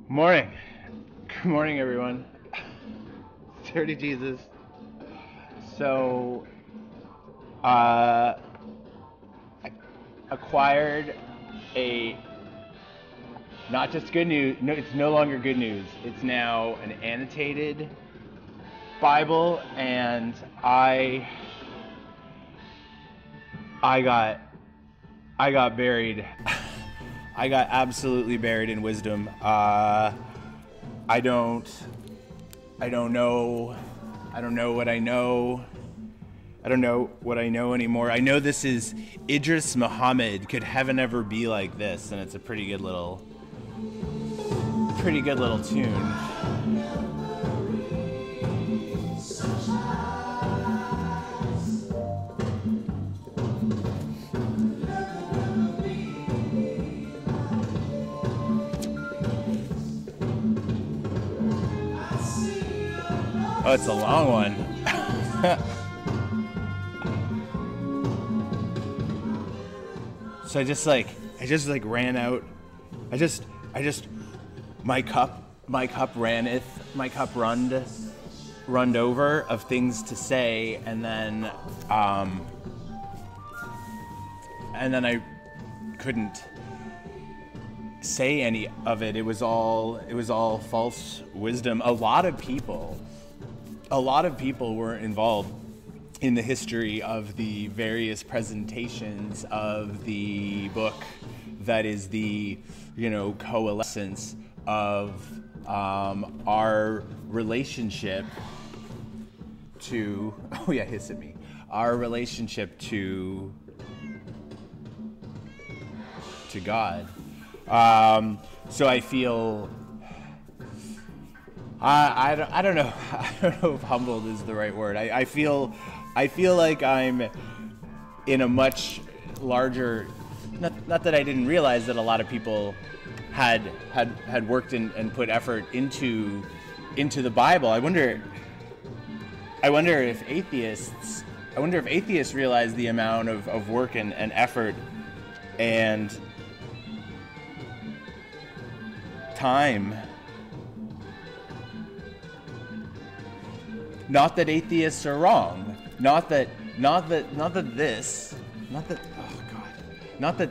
Morning. Good morning, everyone. Dirty Jesus. So, I acquired a not just good news. No, it's no longer good news. It's now an annotated Bible, and I got I got buried. I got absolutely buried in wisdom. I don't I don't know. I don't know what I know. I don't know what I know anymore. I know this is Idris Muhammad. Could heaven ever be like this? And it's a pretty good little tune. Oh, it's a long one. So I just like ran out. I just my cup runned over of things to say, and then I couldn't say any of it. It was all false wisdom. A lot of people were involved in the history of the various presentations of the book that is the, coalescence of our relationship to, oh yeah, hiss at me, our relationship to God. So I feel, I don't know. I don't know if humbled is the right word. I feel like I'm in a much larger. Not that I didn't realize that a lot of people had worked and put effort into the Bible. I wonder if atheists realize the amount of work and effort and time. Not that atheists are wrong. Not that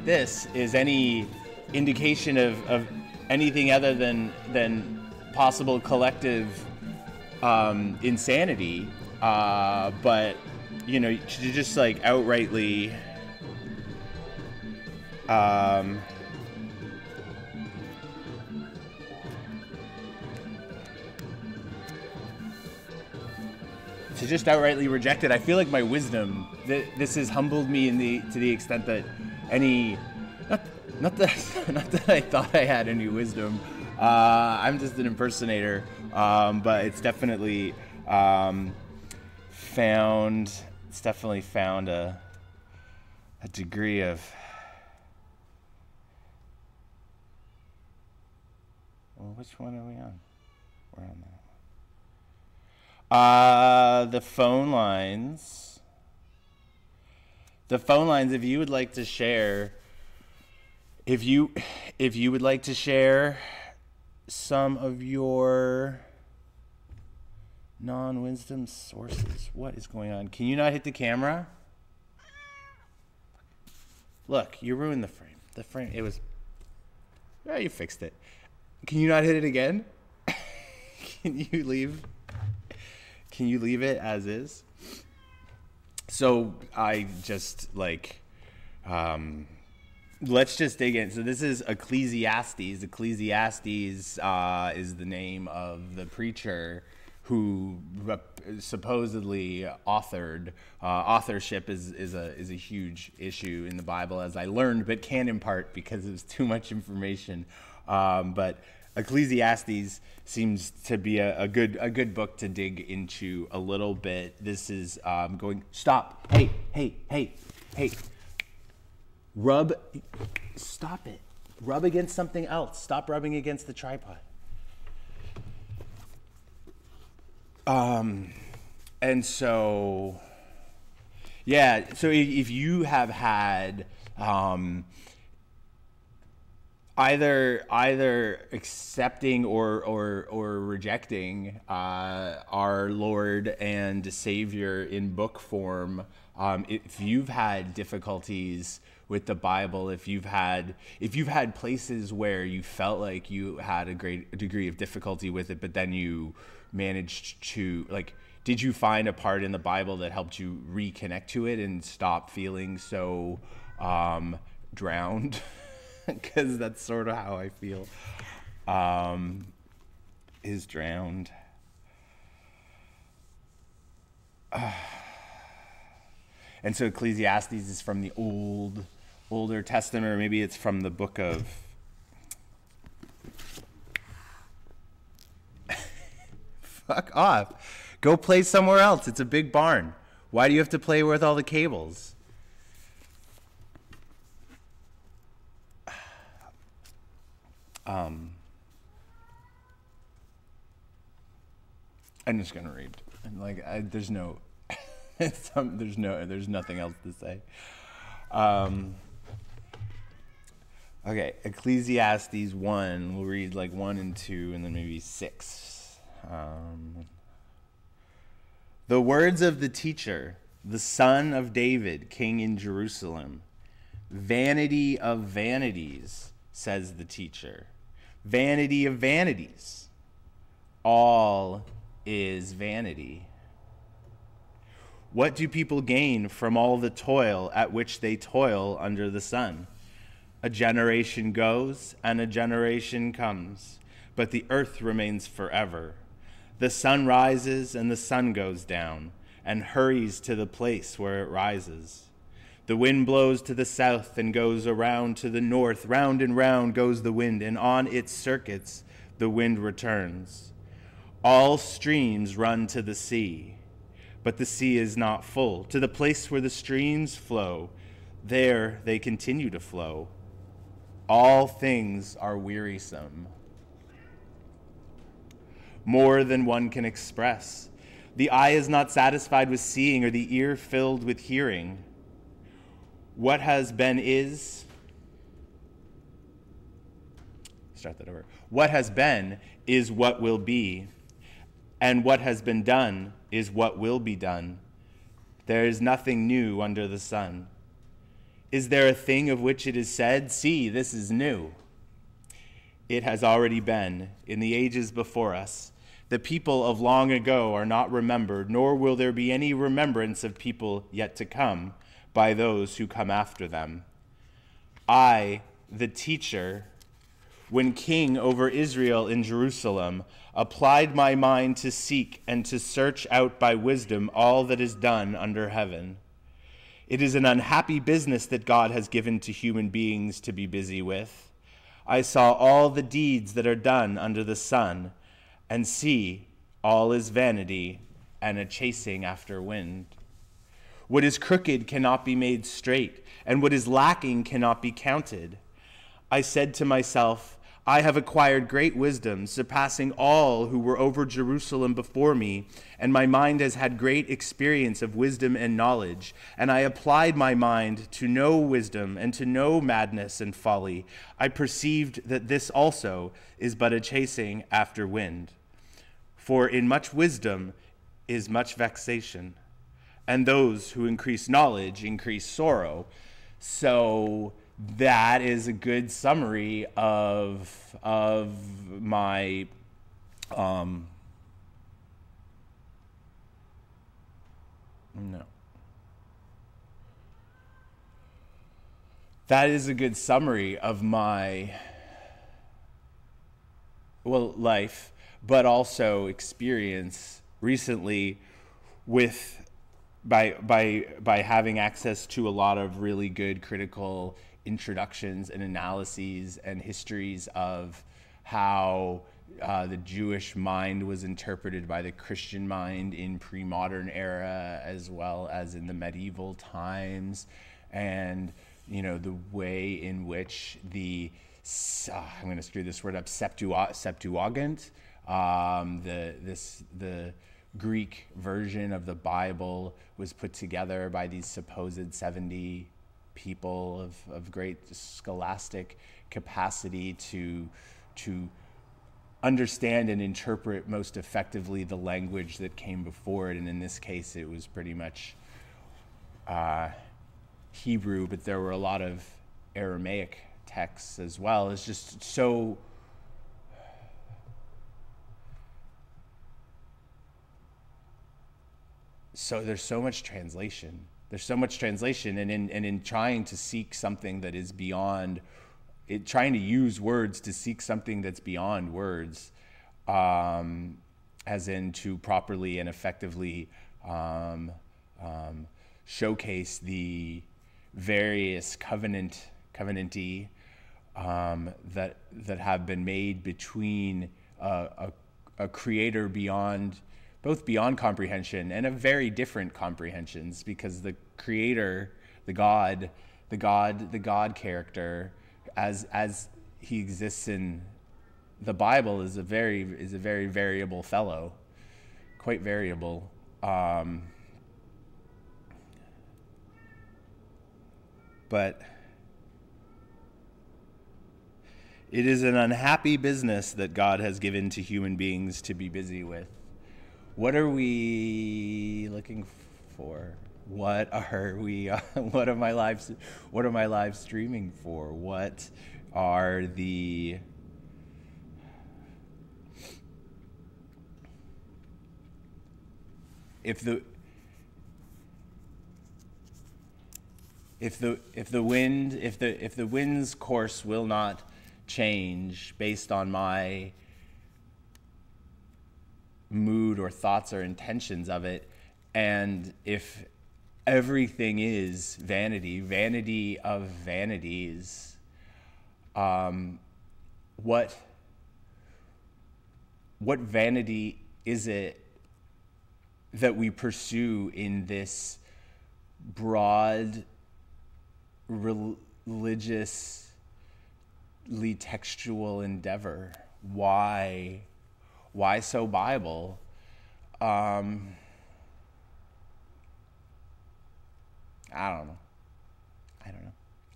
this is any indication of anything other than possible collective insanity. But to just like outrightly to just outrightly reject it. I feel like my wisdom, this has humbled me to the extent that not that I thought I had any wisdom. I'm just an impersonator, but it's definitely found a degree of. Well, which one are we on? We're on that. The phone lines. The phone lines. If you would like to share, if you would like to share some of your non-wisdom sources. What is going on? Can you not hit the camera? Look, you ruined the frame. The frame. It was. Yeah, you fixed it. Can you not hit it again? Can you leave? Can you leave it as is? So I just let's just dig in. So this is Ecclesiastes. Ecclesiastes is the name of the preacher who supposedly authored. Authorship is a huge issue in the Bible, as I learned, but can in part because it was too much information. But Ecclesiastes seems to be a good book to dig into a little bit. This is going. Stop! Hey! Stop it! Rub against something else. Stop rubbing against the tripod. And so, yeah. So if you have had either accepting or rejecting our Lord and Savior in book form. If you've had difficulties with the Bible, if you've had places where you felt like you had a great degree of difficulty with it, but then you managed to, like, did you find a part in the Bible that helped you reconnect to it and stop feeling so drowned? Because that's sort of how I feel. Is drowned. And so Ecclesiastes is from the older Testament, or maybe it's from the book of... Fuck off. Go play somewhere else. It's a big barn. Why do you have to play with all the cables? I'm just gonna read. There's nothing else to say. Okay, Ecclesiastes 1. We'll read 1 and 2, and then maybe 6. The words of the teacher, the son of David, king in Jerusalem. Vanity of vanities, says the teacher. Vanity of vanities. All is vanity. What do people gain from all the toil at which they toil under the sun? A generation goes and a generation comes, but the earth remains forever. The sun rises and the sun goes down and hurries to the place where it rises. The wind blows to the south and goes around to the north. Round and round goes the wind, and on its circuits the wind returns. All streams run to the sea, but the sea is not full. To the place where the streams flow, there they continue to flow. All things are wearisome, more than one can express. The eye is not satisfied with seeing, or the ear filled with hearing. What has been is... Start that over. What has been is what will be, and what has been done is what will be done. There is nothing new under the sun. Is there a thing of which it is said, "See, this is new"? It has already been in the ages before us. The people of long ago are not remembered, nor will there be any remembrance of people yet to come by those who come after them. I, the teacher, when king over Israel in Jerusalem, applied my mind to seek and to search out by wisdom all that is done under heaven. It is an unhappy business that God has given to human beings to be busy with. I saw all the deeds that are done under the sun, and see, all is vanity and a chasing after wind. What is crooked cannot be made straight, and what is lacking cannot be counted. I said to myself, I have acquired great wisdom, surpassing all who were over Jerusalem before me, and my mind has had great experience of wisdom and knowledge, and I applied my mind to know wisdom and to know madness and folly. I perceived that this also is but a chasing after wind. For in much wisdom is much vexation, and those who increase knowledge increase sorrow. So that is a good summary of my That is a good summary of my life, but also experience recently with by having access to a lot of really good critical introductions and analyses and histories of how the Jewish mind was interpreted by the Christian mind in pre-modern era as well as in the medieval times, and the way in which the I'm going to screw this word up, Septuagint, the Greek version of the Bible was put together by these supposed 70 people of great scholastic capacity to understand and interpret most effectively the language that came before it. And in this case, it was pretty much Hebrew, but there were a lot of Aramaic texts as well. It's just so there's so much translation. There's so much translation, and in trying to seek something that is beyond it, trying to use words to seek something that's beyond words, as in to properly and effectively showcase the various covenanty that have been made between a creator both beyond comprehension and of very different comprehensions, because the creator, the God character, as he exists in the Bible, is a very variable fellow, quite variable. But it is an unhappy business that God has given to human beings to be busy with. What are we looking for? What are we? What are my lives streaming for? What are the? If the wind's course will not change based on my mood or thoughts or intentions of it, and if everything is vanity of vanities, what vanity is it that we pursue in this broad religiously textual endeavor? Why so Bible? I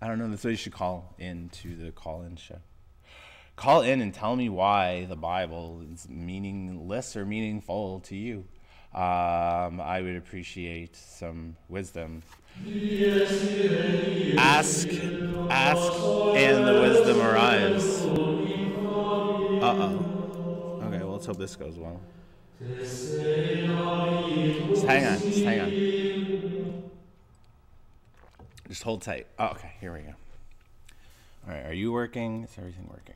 don't know. That's what you should call into the call-in show. Call in and tell me why the Bible is meaningless or meaningful to you. I would appreciate some wisdom. Ask, and the wisdom arrives. Okay, well, let's hope this goes well. Just hang on. Just hold tight. Oh, okay, here we go. All right, are you working? Is everything working?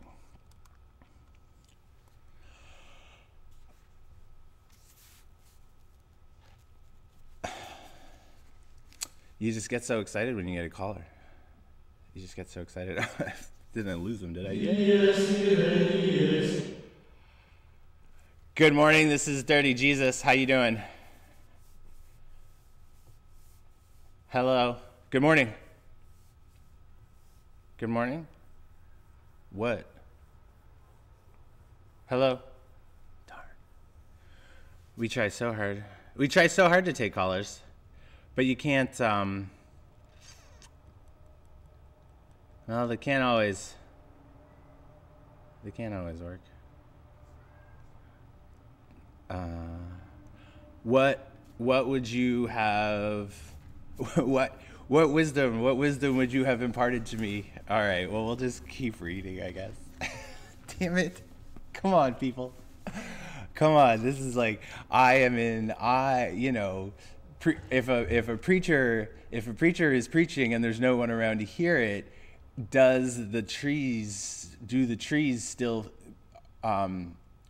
You just get so excited when you get a caller. You just get so excited. Didn't lose them, did I? Yes. Good morning. This is Dirty Jesus. How you doing? Hello. Good morning. Good morning. What? Hello. Darn. We try so hard. We try so hard to take callers. But you can't, well, they can't always work. What would you have, what wisdom would you have imparted to me? All right, well, we'll just keep reading, I guess. Damn it. Come on, people. Come on, this is like, if a preacher is preaching and there's no one around to hear it, do the trees still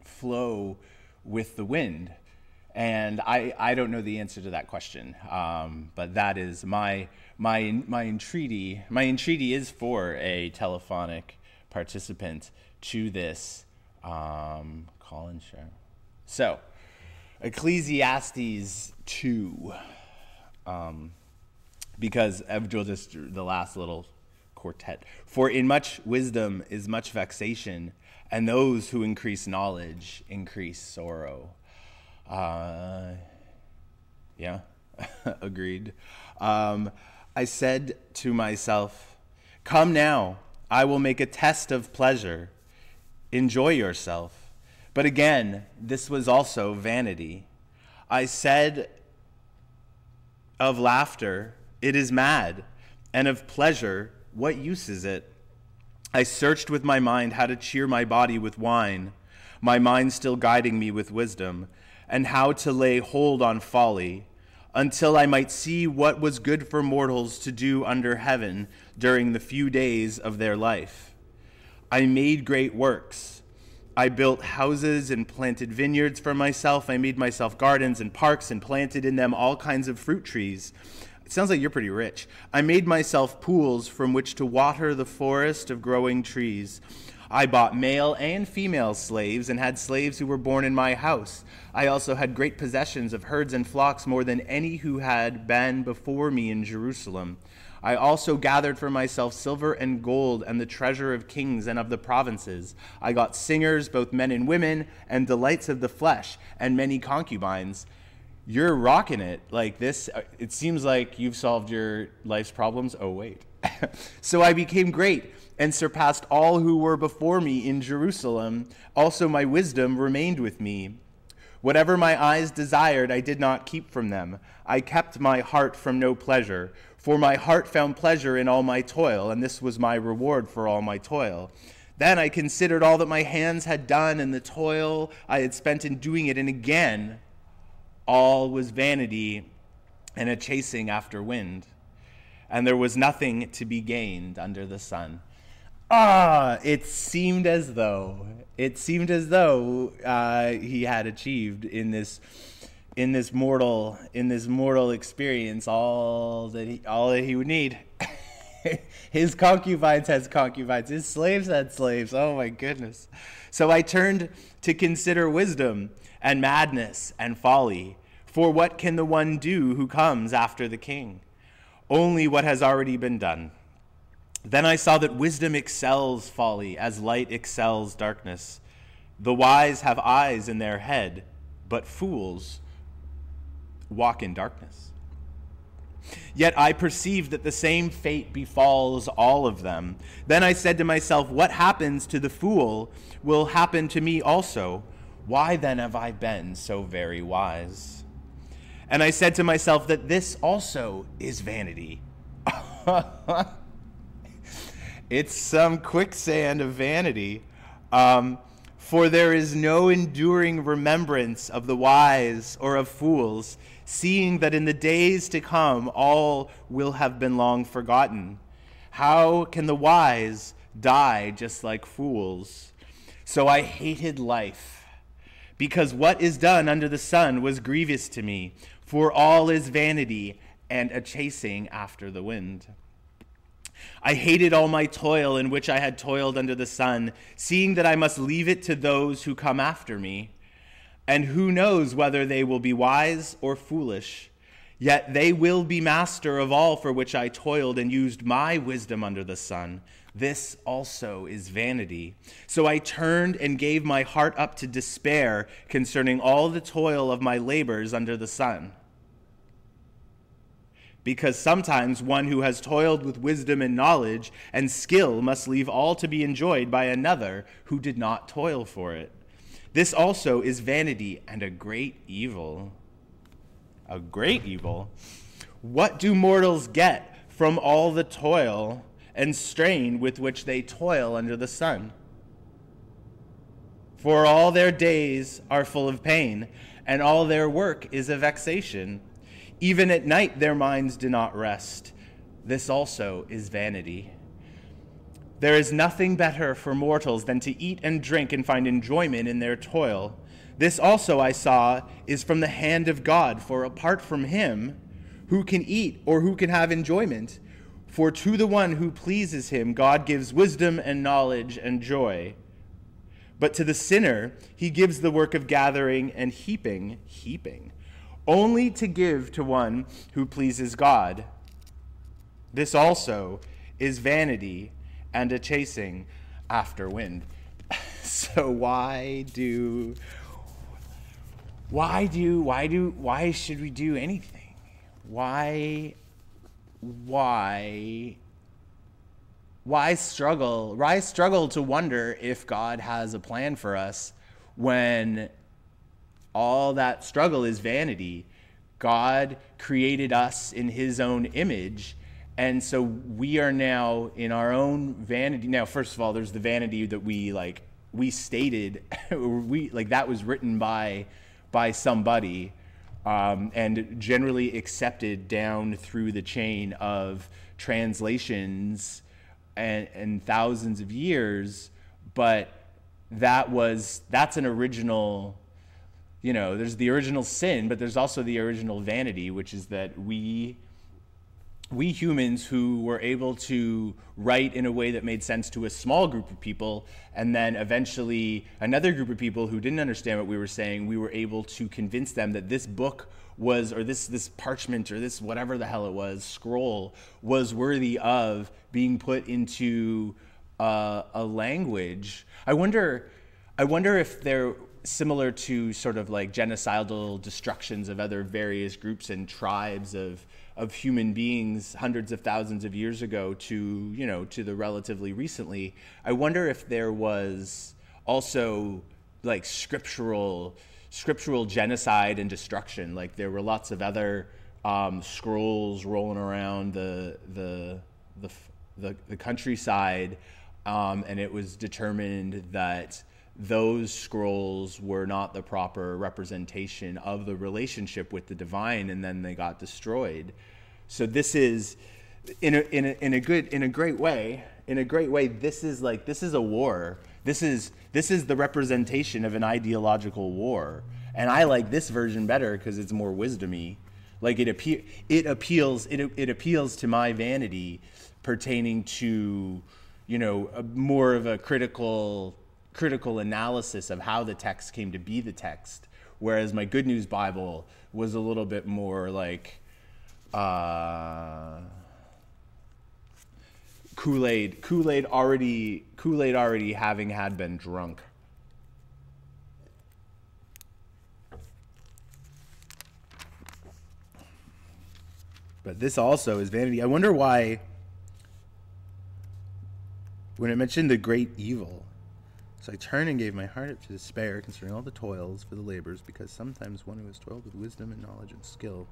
flow with the wind? And I don't know the answer to that question, but that is my entreaty. My entreaty is for a telephonic participant to this call-in show. So, Ecclesiastes 2, because of just the last little quartet. For in much wisdom is much vexation, and those who increase knowledge increase sorrow. Yeah, agreed. I said to myself, "Come now, I will make a test of pleasure. Enjoy yourself." But again, this was also vanity. I said of laughter, "It is mad," and of pleasure, "What use is it?" I searched with my mind how to cheer my body with wine, my mind still guiding me with wisdom, and how to lay hold on folly, until I might see what was good for mortals to do under heaven during the few days of their life. I made great works. I built houses and planted vineyards for myself. I made myself gardens and parks and planted in them all kinds of fruit trees. It sounds like you're pretty rich. I made myself pools from which to water the forest of growing trees. I bought male and female slaves and had slaves who were born in my house. I also had great possessions of herds and flocks, more than any who had been before me in Jerusalem. I also gathered for myself silver and gold and the treasure of kings and of the provinces. I got singers, both men and women, and delights of the flesh, and many concubines. You're rocking it like this. It seems like you've solved your life's problems. Oh, wait. So I became great and surpassed all who were before me in Jerusalem. Also my wisdom remained with me. Whatever my eyes desired, I did not keep from them. I kept my heart from no pleasure, for my heart found pleasure in all my toil, and this was my reward for all my toil. Then I considered all that my hands had done and the toil I had spent in doing it, and again, all was vanity and a chasing after wind, and there was nothing to be gained under the sun. It seemed as though he had achieved in this mortal experience all that he would need. His concubines had concubines. His slaves had slaves. Oh my goodness. So I turned to consider wisdom and madness and folly. For what can the one do who comes after the king? Only what has already been done. Then I saw that wisdom excels folly, as light excels darkness. The wise have eyes in their head, but fools walk in darkness. Yet I perceived that the same fate befalls all of them. Then I said to myself, what happens to the fool will happen to me also. Why then have I been so very wise? And I said to myself that this also is vanity. It's some quicksand of vanity. For there is no enduring remembrance of the wise or of fools, seeing that in the days to come all will have been long forgotten. How can the wise die just like fools? So I hated life, because what is done under the sun was grievous to me, for all is vanity and a chasing after the wind. I hated all my toil in which I had toiled under the sun, seeing that I must leave it to those who come after me. And who knows whether they will be wise or foolish? Yet they will be master of all for which I toiled and used my wisdom under the sun. This also is vanity. So I turned and gave my heart up to despair concerning all the toil of my labors under the sun. Because sometimes one who has toiled with wisdom and knowledge and skill must leave all to be enjoyed by another who did not toil for it. This also is vanity and a great evil. A great evil? What do mortals get from all the toil and strain with which they toil under the sun? For all their days are full of pain, and all their work is a vexation. Even at night their minds do not rest. This also is vanity. There is nothing better for mortals than to eat and drink and find enjoyment in their toil. This also I saw is from the hand of God, for apart from him, who can eat or who can have enjoyment? For to the one who pleases him, God gives wisdom and knowledge and joy. But to the sinner, he gives the work of gathering and heaping, only to give to one who pleases God. This also is vanity and a chasing after wind. So why should we do anything? Why why struggle to wonder if God has a plan for us when all that struggle is vanity? God created us in his own image, and so we are now in our own vanity. Now, first of all, there's the vanity that we stated, that was written by somebody, and generally accepted down through the chain of translations and thousands of years. But that's an original, there's the original sin, but there's also the original vanity, which is that we humans who were able to write in a way that made sense to a small group of people, and then eventually another group of people who didn't understand what we were saying, we were able to convince them that this book was, or this parchment, or this whatever the hell it was, scroll, was worthy of being put into a language. I wonder if they're similar to sort of like genocidal destructions of other various groups and tribes of human beings hundreds of thousands of years ago to the relatively recently. I wonder if there was also like scriptural genocide and destruction. Like there were lots of other scrolls rolling around the countryside, and it was determined that those scrolls were not the proper representation of the relationship with the divine, and then they got destroyed. So this is in a great way. This is a war. This is the representation of an ideological war, and I like this version better because it's more wisdomy. Like it appeals to my vanity, pertaining to more of a critical analysis of how the text came to be the text, whereas my Good News Bible was a little bit more like Kool-Aid already having had been drunk. But this also is vanity. I wonder why, when it mentioned the great evil, so I turned and gave my heart up to despair concerning all the toils for the labors, because sometimes one who has toiled with wisdom and knowledge and skill.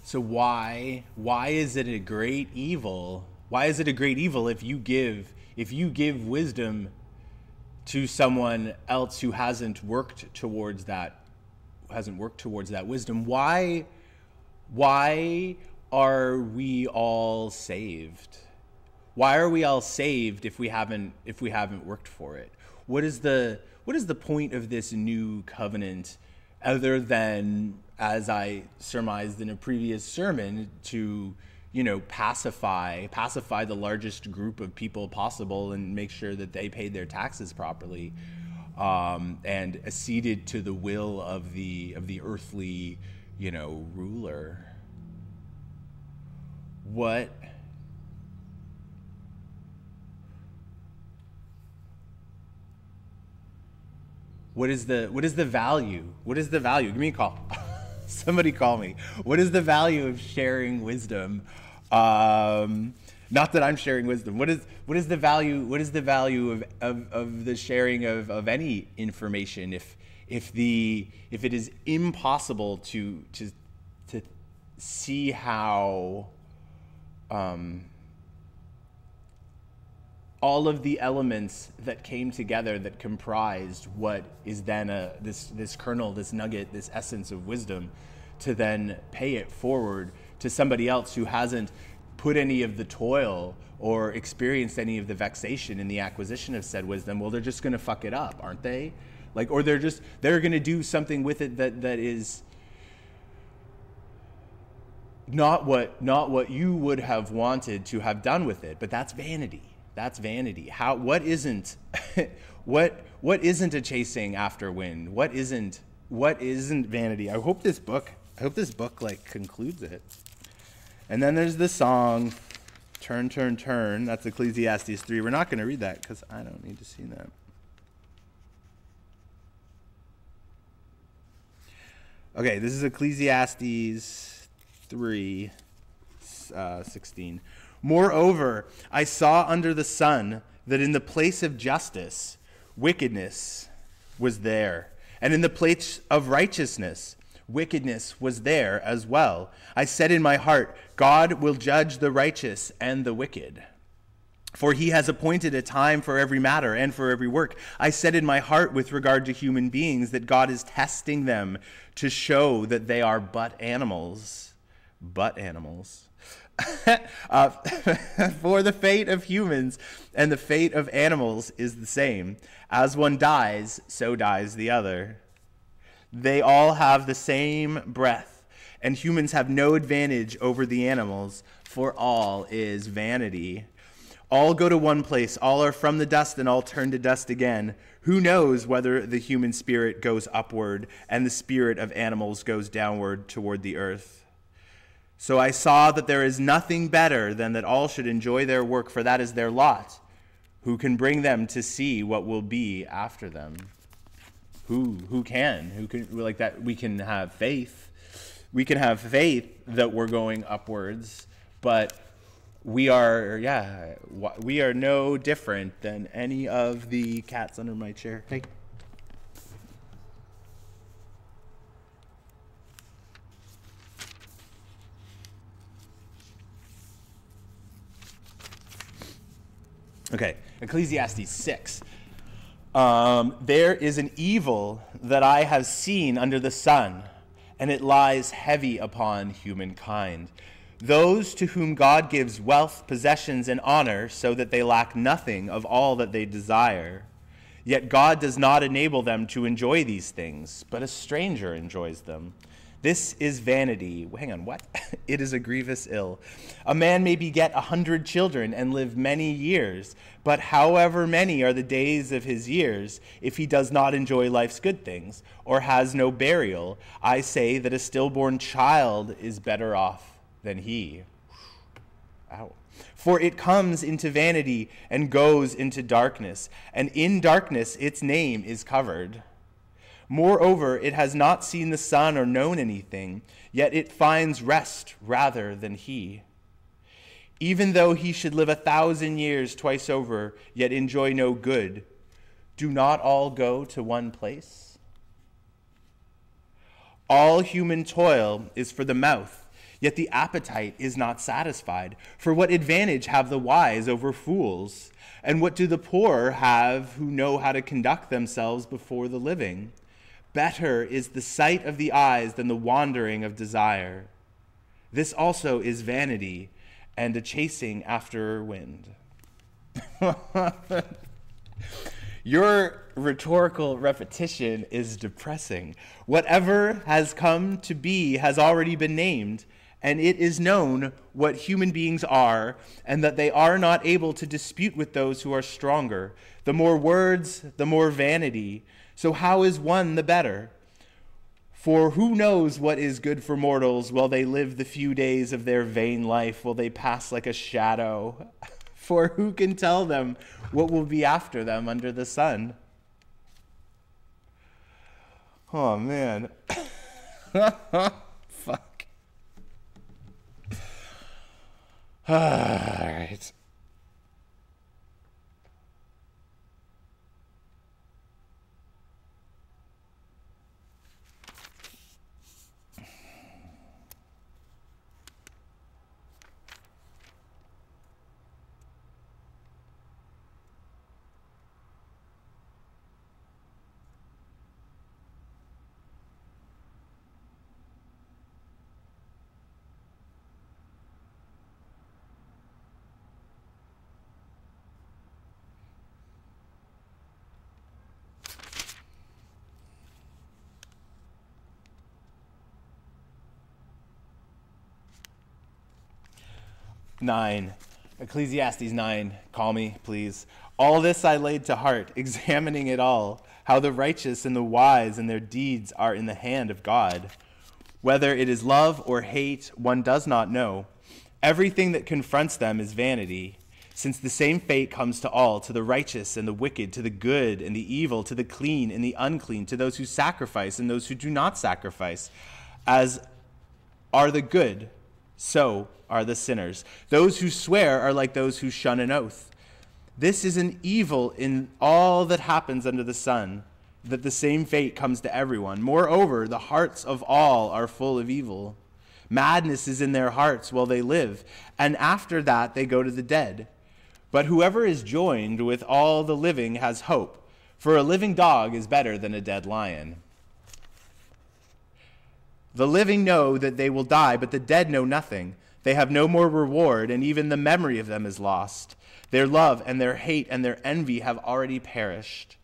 So why is it a great evil? Why is it a great evil if you give wisdom to someone else who hasn't worked towards that wisdom? Why are we all saved? Why are we all saved if we haven't worked for it? What is the point of this new covenant, other than, as I surmised in a previous sermon, to pacify the largest group of people possible and make sure that they paid their taxes properly, and acceded to the will of the earthly ruler? What is the value? What is the value? Give me a call. Somebody call me. What is the value of sharing wisdom? Not that I'm sharing wisdom. What is the value? What is the value of the sharing of any information if it is impossible to see how all of the elements that came together that comprised what is then this kernel, this nugget, this essence of wisdom, to then pay it forward to somebody else who hasn't put any of the toil or experienced any of the vexation in the acquisition of said wisdom? Well, they're just going to fuck it up, aren't they? Or they're going to do something with it that is not what you would have wanted to have done with it. But that's vanity. That's vanity. What isn't a chasing after wind? What isn't vanity? I hope this book concludes it. And then there's the song, Turn, Turn, Turn. That's Ecclesiastes 3. We're not going to read that because I don't need to see that. Okay, this is Ecclesiastes 3, 16. Moreover, I saw under the sun that in the place of justice, wickedness was there, and in the place of righteousness, wickedness was there as well. I said in my heart, God will judge the righteous and the wicked. For he has appointed a time for every matter and for every work. I said in my heart with regard to human beings that God is testing them to show that they are but animals. But animals. For the fate of humans and the fate of animals is the same. As one dies, so dies the other. They all have the same breath, and humans have no advantage over the animals, for all is vanity. All go to one place, all are from the dust, and all turn to dust again. Who knows whether the human spirit goes upward and the spirit of animals goes downward toward the earth? So I saw that there is nothing better than that all should enjoy their work, for that is their lot. Who can bring them to see what will be after them? Who can, like that? We can have faith. We can have faith that we're going upwards, but we are no different than any of the cats under my chair. Hey. Okay, Ecclesiastes 6. There is an evil that I have seen under the sun, and it lies heavy upon humankind. Those to whom God gives wealth, possessions, and honor, so that they lack nothing of all that they desire. Yet God does not enable them to enjoy these things, but a stranger enjoys them. This is vanity. Hang on, what? It is a grievous ill. A man may beget 100 children and live many years, but however many are the days of his years, if he does not enjoy life's good things, or has no burial, I say that a stillborn child is better off than he. Ow. For it comes into vanity and goes into darkness, and in darkness its name is covered. Moreover, it has not seen the sun or known anything, yet it finds rest rather than he. Even though he should live 1,000 years twice over, yet enjoy no good, do not all go to one place? All human toil is for the mouth, yet the appetite is not satisfied. For what advantage have the wise over fools? And what do the poor have who know how to conduct themselves before the living? Better is the sight of the eyes than the wandering of desire. This also is vanity and a chasing after wind. Your rhetorical repetition is depressing. Whatever has come to be has already been named, and it is known what human beings are, and that they are not able to dispute with those who are stronger. The more words, the more vanity. So how is one the better? For who knows what is good for mortals while they live the few days of their vain life, while they pass like a shadow? For who can tell them what will be after them under the sun? Oh, man. Fuck. All right. Ecclesiastes 9, call me, please. All this I laid to heart, examining it all, how the righteous and the wise and their deeds are in the hand of God. Whether it is love or hate, one does not know. Everything that confronts them is vanity, since the same fate comes to all, to the righteous and the wicked, to the good and the evil, to the clean and the unclean, to those who sacrifice and those who do not sacrifice, as are the good So are the sinners. Those who swear are like those who shun an oath. This is an evil in all that happens under the sun, that the same fate comes to everyone. Moreover, the hearts of all are full of evil. Madness is in their hearts while they live, and after that they go to the dead. But whoever is joined with all the living has hope, for a living dog is better than a dead lion. The living know that they will die, but the dead know nothing. They have no more reward, and even the memory of them is lost. Their love and their hate and their envy have already perished.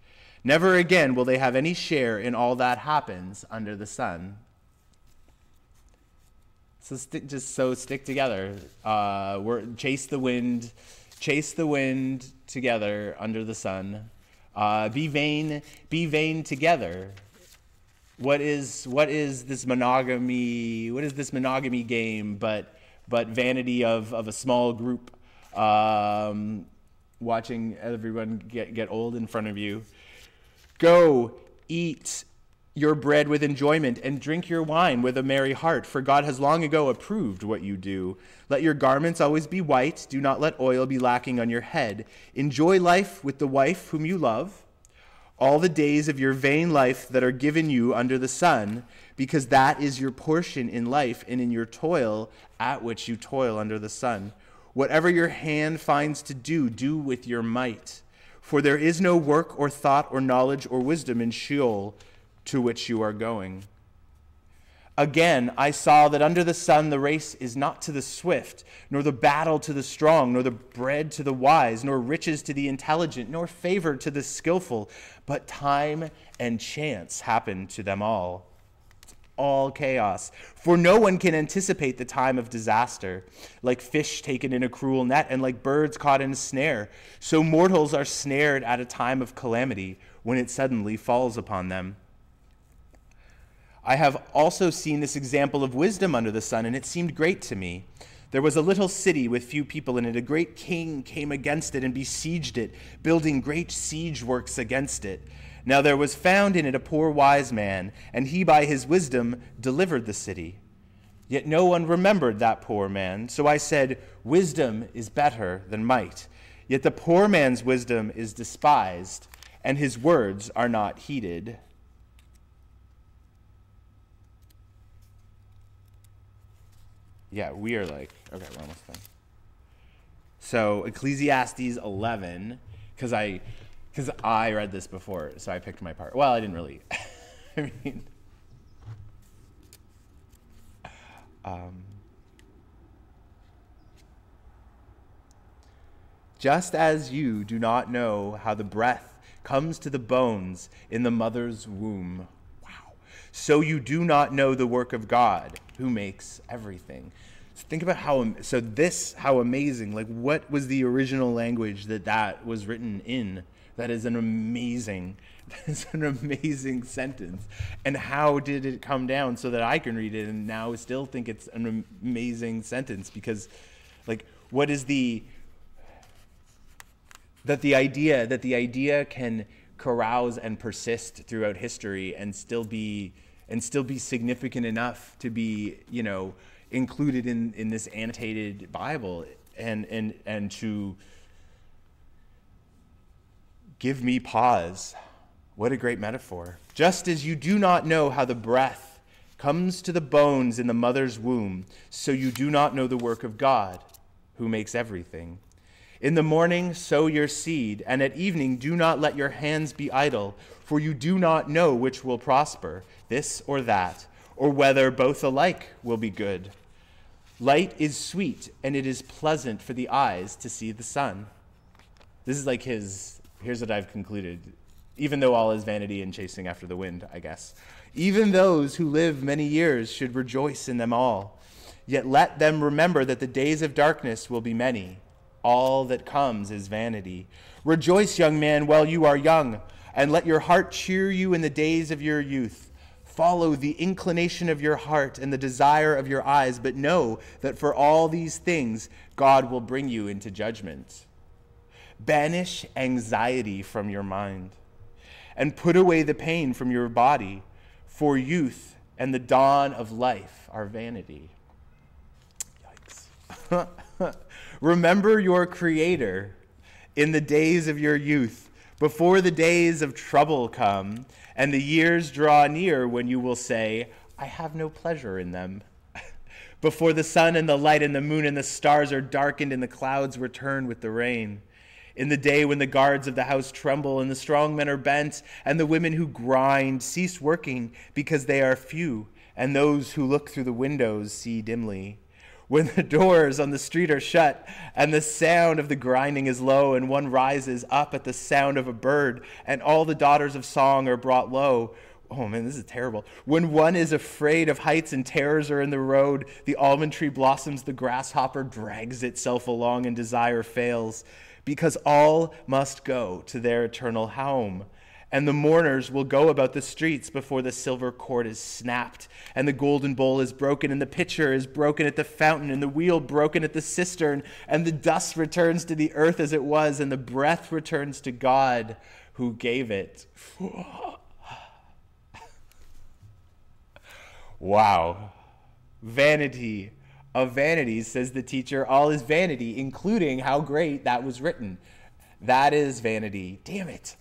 Never again will they have any share in all that happens under the sun. So stick together. Chase the wind together under the sun. Be vain together. What is this monogamy? What is this monogamy game? But vanity of a small group, watching everyone get old in front of you. Go eat your bread with enjoyment and drink your wine with a merry heart, for God has long ago approved what you do. Let your garments always be white. Do not let oil be lacking on your head. Enjoy life with the wife whom you love, all the days of your vain life that are given you under the sun, because that is your portion in life and in your toil at which you toil under the sun. Whatever your hand finds to do, do with your might. For there is no work or thought or knowledge or wisdom in Sheol, to which you are going. Again, I saw that under the sun the race is not to the swift, nor the battle to the strong, nor the bread to the wise, nor riches to the intelligent, nor favor to the skillful, but time and chance happen to them all. All chaos. For no one can anticipate the time of disaster, like fish taken in a cruel net and like birds caught in a snare. So mortals are snared at a time of calamity when it suddenly falls upon them. I have also seen this example of wisdom under the sun, and it seemed great to me. There was a little city with few people in it. A great king came against it and besieged it, building great siege works against it. Now there was found in it a poor wise man, and he by his wisdom delivered the city. Yet no one remembered that poor man. So I said, wisdom is better than might. Yet the poor man's wisdom is despised, and his words are not heeded. Yeah, we are like, okay, we're almost done. So Ecclesiastes 11, because I read this before, so I picked my part. Well, I didn't really. I mean, just as you do not know how the breath comes to the bones in the mother's womb, wow, so you do not know the work of God who makes everything. So think about how amazing, like what was the original language that was written in? That is an amazing sentence. And how did it come down so that I can read it and now still think it's an amazing sentence? Because like what is the idea can carouse and persist throughout history and still be significant enough to be, included in this annotated Bible and to give me pause. What a great metaphor. Just as you do not know how the breath comes to the bones in the mother's womb, so you do not know the work of God, who makes everything. In the morning sow your seed, and at evening do not let your hands be idle, for you do not know which will prosper, this or that, or whether both alike will be good. Light is sweet, and it is pleasant for the eyes to see the sun. This is like here's what I've concluded, even though all is vanity and chasing after the wind, I guess. Even those who live many years should rejoice in them all. Yet let them remember that the days of darkness will be many. All that comes is vanity. Rejoice, young man, while you are young, and let your heart cheer you in the days of your youth. Follow the inclination of your heart and the desire of your eyes, but know that for all these things God will bring you into judgment. Banish anxiety from your mind and put away the pain from your body, for youth and the dawn of life are vanity. Remember your Creator in the days of your youth, before the days of trouble come, and the years draw near when you will say, I have no pleasure in them. Before the sun and the light and the moon and the stars are darkened and the clouds return with the rain. In the day when the guards of the house tremble and the strong men are bent and the women who grind cease working because they are few and those who look through the windows see dimly. When the doors on the street are shut and the sound of the grinding is low and one rises up at the sound of a bird and all the daughters of song are brought low. Oh man, this is terrible. When one is afraid of heights and terrors are in the road, the almond tree blossoms, the grasshopper drags itself along and desire fails, because all must go to their eternal home. And the mourners will go about the streets before the silver cord is snapped, and the golden bowl is broken, and the pitcher is broken at the fountain, and the wheel broken at the cistern, and the dust returns to the earth as it was, and the breath returns to God who gave it. Wow. Vanity of vanities, says the teacher. All is vanity, including how great that was written. That is vanity. Damn it.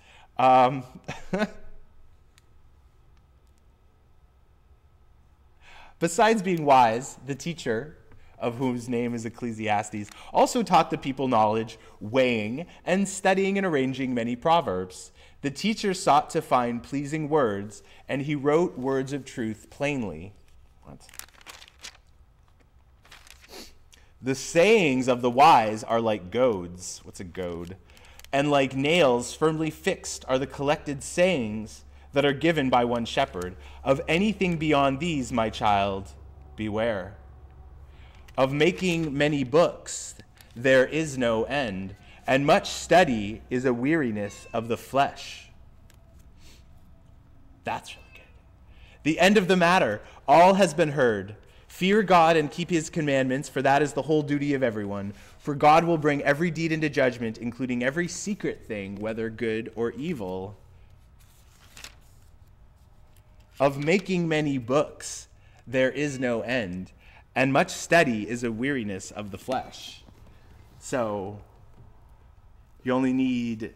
Besides being wise, the teacher, of whose name is Ecclesiastes, also taught the people knowledge, weighing, and studying and arranging many proverbs. The teacher sought to find pleasing words, and he wrote words of truth plainly. What? The sayings of the wise are like goads. What's a goad? And like nails firmly fixed are the collected sayings that are given by one shepherd. Of anything beyond these, my child, beware. Of making many books, there is no end, and much study is a weariness of the flesh. That's really good. The end of the matter, all has been heard. Fear God and keep his commandments, for that is the whole duty of everyone. For God will bring every deed into judgment, including every secret thing, whether good or evil. Of making many books, there is no end, and much study is a weariness of the flesh. So, you only need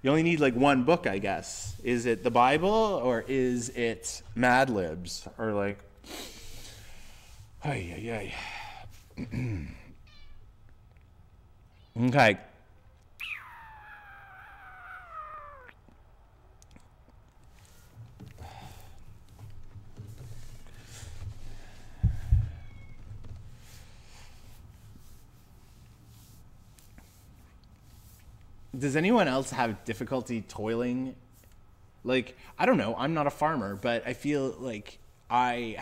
like one book, I guess. Is it the Bible, or is it Mad Libs, or like... Ay. Okay. Does anyone else have difficulty toiling? Like, I don't know, I'm not a farmer, but I feel like I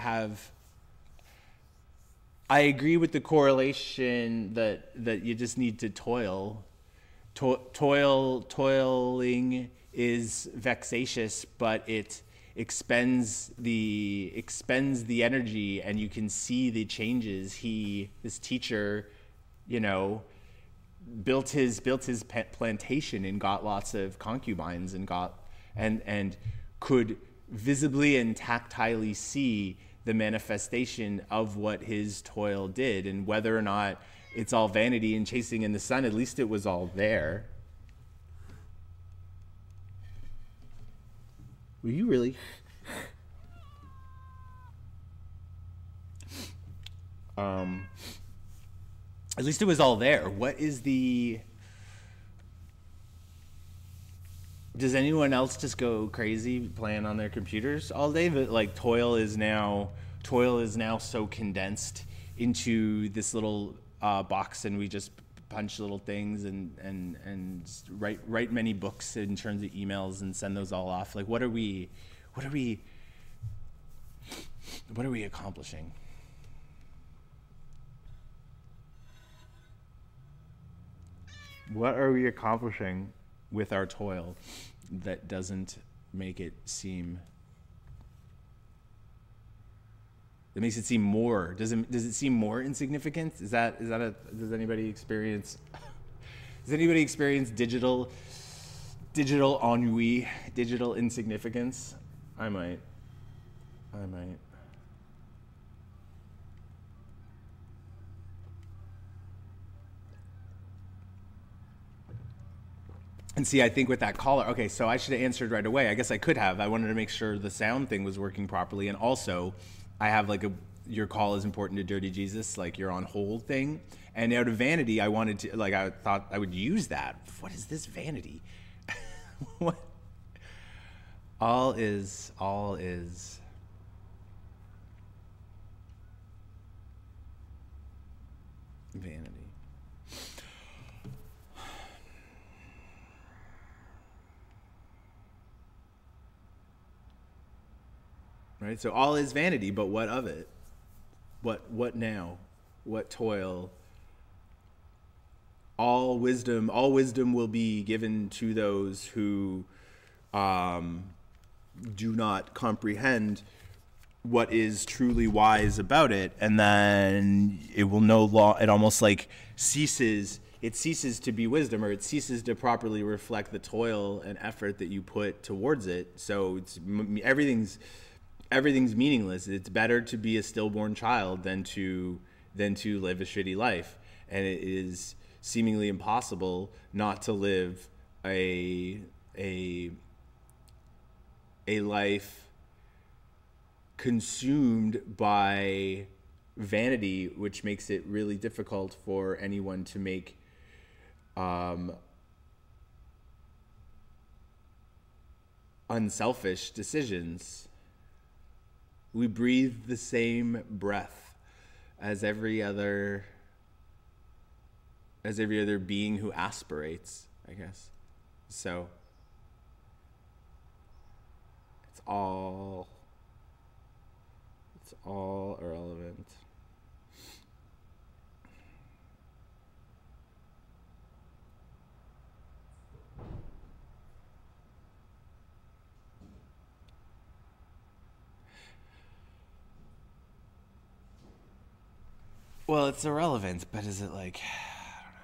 agree with the correlation that you just need to toil. Toiling is vexatious, but it expends the energy, and you can see the changes. This teacher, built his plantation and got lots of concubines and could visibly and tactilely see the manifestation of what his toil did, and whether or not it's all vanity and chasing in the sun, at least it was all there. Were you really? At least it was all there. What is the... Does anyone else just go crazy playing on their computers all day? But like toil is now so condensed into this little box, and we just punch little things and write many books in terms of emails and send those all off. Like what are we accomplishing? What are we accomplishing with our toil that doesn't make it seem... That makes it seem more. Does it seem more insignificant? Does anybody experience? Does anybody experience digital ennui, digital insignificance? I might. And see, I think with that caller, okay, so I should have answered right away. I guess I could have. I wanted to make sure the sound thing was working properly. And also, I have like your call is important to Dirty Jesus, like you're on hold thing. And out of vanity, I wanted to, like, I thought I would use that. What is this vanity? What? All is vanity. Right? So all is vanity, but what of it? What now? What toil? All wisdom will be given to those who do not comprehend what is truly wise about it, and then it will it almost like ceases to be wisdom, or it ceases to properly reflect the toil and effort that you put towards it. So everything's meaningless. It's better to be a stillborn child than to live a shitty life, and it is seemingly impossible not to live a life consumed by vanity, which makes it really difficult for anyone to make unselfish decisions. We breathe the same breath as every other being who aspirates, I guess. So it's all irrelevant. Well, it's irrelevant, but is it like, I don't know.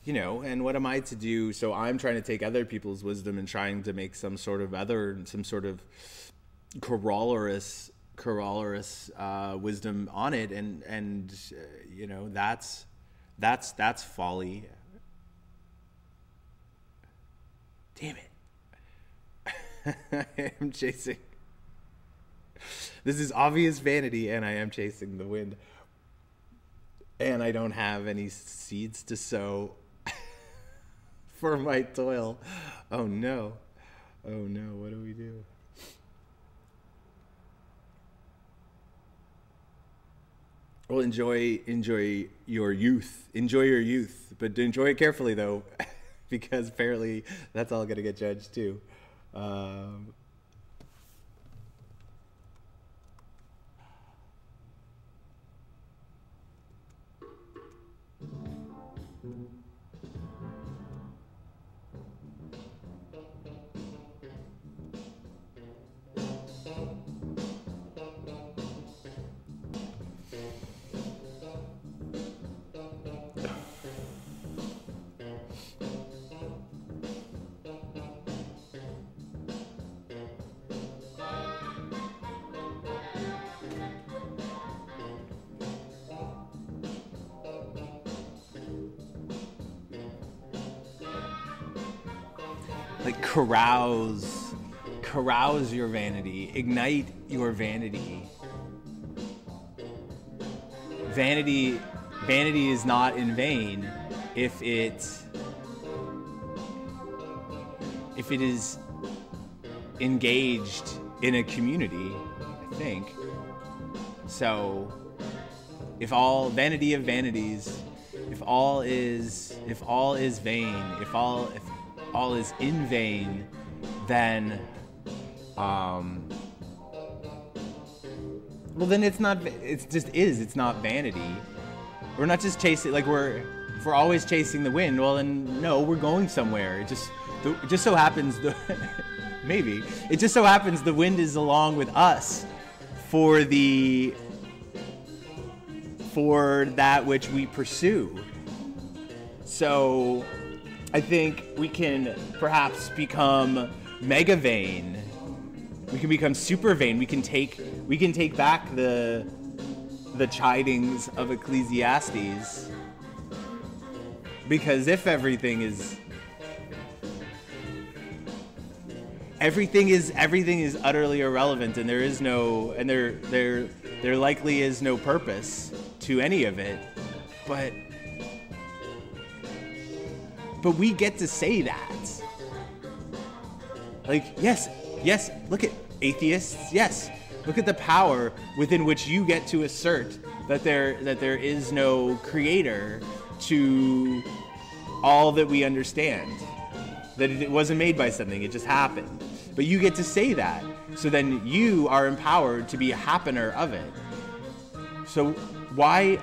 You know, and what am I to do? So I'm trying to take other people's wisdom and trying to make some sort of corollaris wisdom on it, and you know, that's folly. Damn it. I am chasing. This is obvious vanity, and I am chasing the wind. And I don't have any seeds to sow for my toil. Oh no. Oh no, what do we do? Well, enjoy your youth. Enjoy your youth, but enjoy it carefully though, because apparently that's all gonna get judged too. Like carouse your vanity, ignite your vanity. Vanity is not in vain if it is engaged in a community, I think. So if all vanity of vanities, if all is vain, if all is in vain, then well, then it's not vanity. We're not just chasing, like, if we're always chasing the wind, well then no, we're going somewhere. It just so happens maybe it just so happens the wind is along with us for that which we pursue. So I think we can perhaps become mega vain. We can become super vain. We can take back the the chidings of Ecclesiastes. Because if everything is utterly irrelevant, and there likely is no purpose to any of it, but we get to say that. Like, yes, look at atheists, yes. Look at the power within which you get to assert that there is no creator to all that we understand. That it wasn't made by something, it just happened. But you get to say that. So then you are empowered to be a happener of it. So why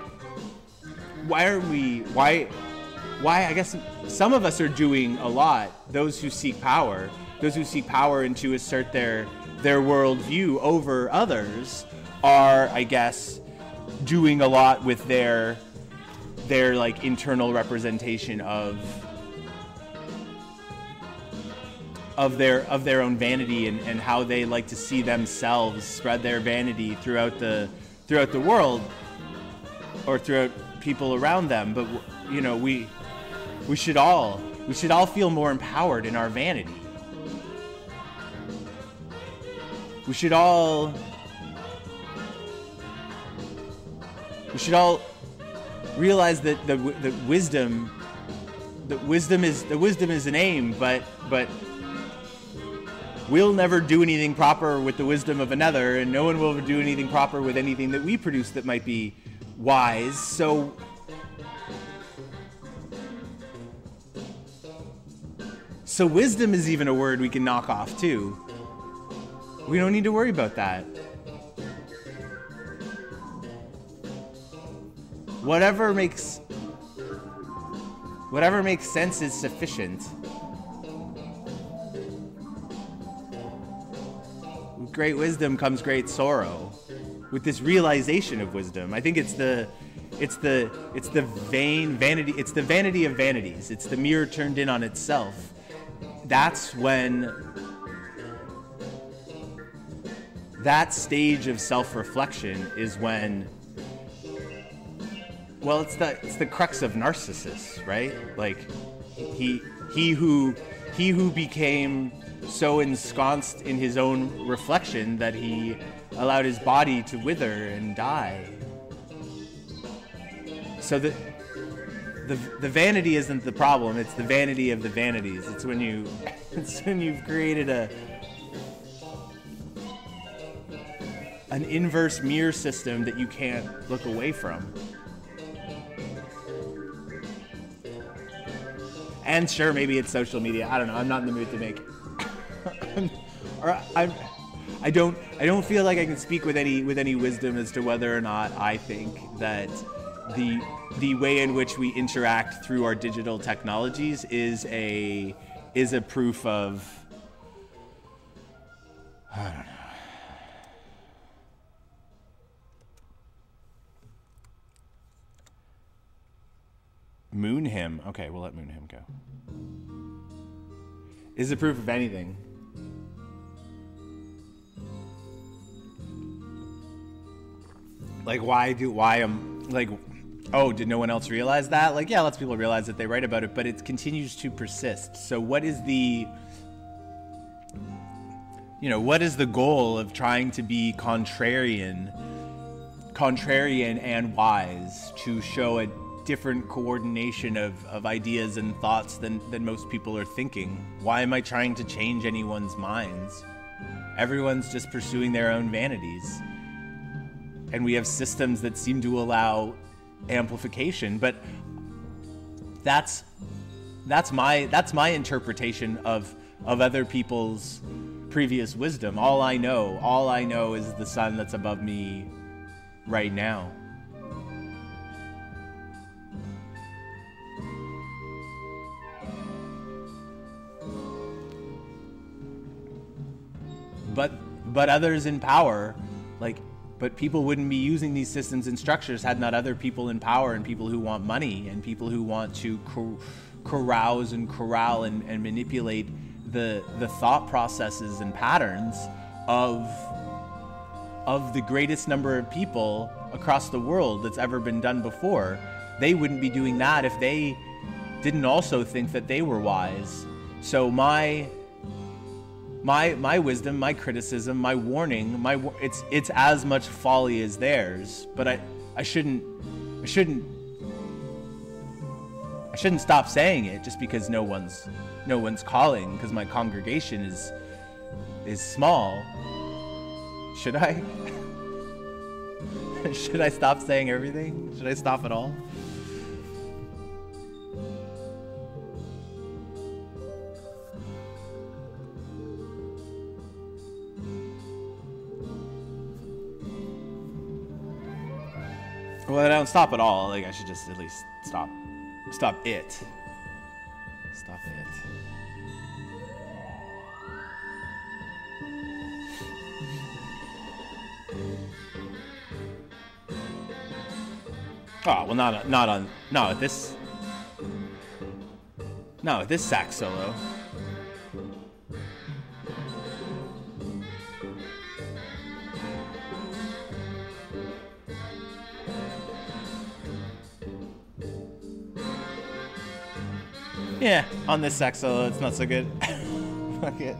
I guess some of us are doing a lot, those who seek power and to assert their worldview over others are, I guess, doing a lot with their like internal representation of their own vanity and how they like to see themselves spread their vanity throughout the world or throughout people around them. But you know, we should all feel more empowered in our vanity. We should all realize that the wisdom is an aim, but we'll never do anything proper with the wisdom of another, and no one will ever do anything proper with anything that we produce that might be wise. So wisdom is even a word we can knock off too. We don't need to worry about that. Whatever makes sense is sufficient. With great wisdom comes great sorrow. With this realization of wisdom, I think it's the vanity. It's the vanity of vanities. It's the mirror turned in on itself. That's when that stage of self-reflection is when, well, it's the crux of Narcissus, right? Like he who became so ensconced in his own reflection that he allowed his body to wither and die. So the vanity isn't the problem, it's the vanity of the vanities. It's when you've created an inverse mirror system that you can't look away from. And sure, maybe it's social media. I don't know. I'm not in the mood to make or I don't feel like I can speak with any wisdom as to whether or not I think that the way in which we interact through our digital technologies is a proof of, I don't know. Moon him. Okay, we'll let moon him go. Is a proof of anything. Like, oh, did no one else realize that? Like, yeah, lots of people realize that they write about it, but it continues to persist. So what is the goal of trying to be contrarian and wise, to show a different coordination of ideas and thoughts than most people are thinking? Why am I trying to change anyone's minds? Everyone's just pursuing their own vanities. And we have systems that seem to allow amplification, but that's my interpretation of other people's previous wisdom. All I know is the sun that's above me right now. But others in power, but people wouldn't be using these systems and structures had not other people in power and people who want money and people who want to carouse and corral and manipulate the thought processes and patterns of of the greatest number of people across the world that's ever been done before. They wouldn't be doing that if they didn't also think that they were wise. So my wisdom, my criticism, my warning, it's as much folly as theirs. But I shouldn't stop saying it just because no one's calling, because my congregation is small. Should I? Should I stop saying everything? Should I stop at all? Well, I don't stop at all. Like, I should just at least stop it. Stop it. Oh, well, not with this sax solo. Yeah, on this sax solo, it's not so good. Fuck it.